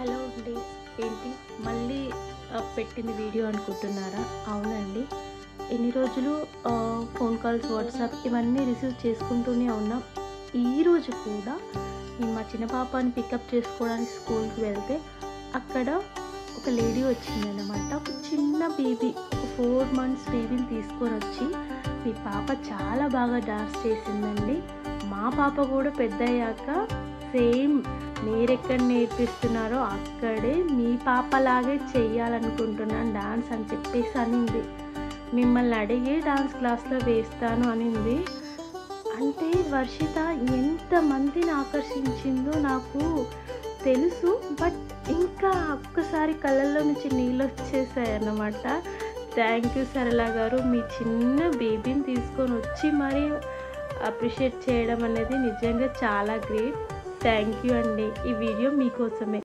Hello అండి. ఏంటి మళ్ళీ పెట్టింది వీడియో అనుకుంటున్నారా? అవునండి. ఎన్ని రోజులు ఫోన్ కాల్స్, వాట్సాప్ ఇవన్నీ రిసీవ్ చేసుకుంటూనే ఉన్నాం. ఈరోజు కూడా నేను మా చిన్న పాపని పికప్ చేసుకోవడానికి స్కూల్కి వెళ్తే అక్కడ ఒక లేడీ వచ్చిందనమాట. ఒక చిన్న బేబీ, ఒక 4 months బేబీని తీసుకొని వచ్చి, మీ పాప చాలా బాగా డాన్స్ చేసిందండి, మా పాప కూడా పెద్దయ్యాక సేమ్ మీరెక్కడ నేర్పిస్తున్నారో అక్కడే మీ పాపలాగే చెయ్యాలనుకుంటున్నాను డాన్స్ అని చెప్పేసి అనింది. మిమ్మల్ని అడిగి డాన్స్ క్లాస్లో వేస్తాను అనింది. అంటే వర్షిత ఎంతమందిని ఆకర్షించిందో నాకు తెలుసు, బట్ ఇంకా ఒక్కసారి కళ్ళల్లో నుంచి నీళ్ళు వచ్చేసాయి అన్నమాట. థ్యాంక్ యూ సరళ గారు. మీ చిన్న బేబీని తీసుకొని వచ్చి మరీ అప్రిషియేట్ చేయడం అనేది నిజంగా చాలా గ్రేట్. థ్యాంక్ యూ అండి. ఈ వీడియో మీకోసమే.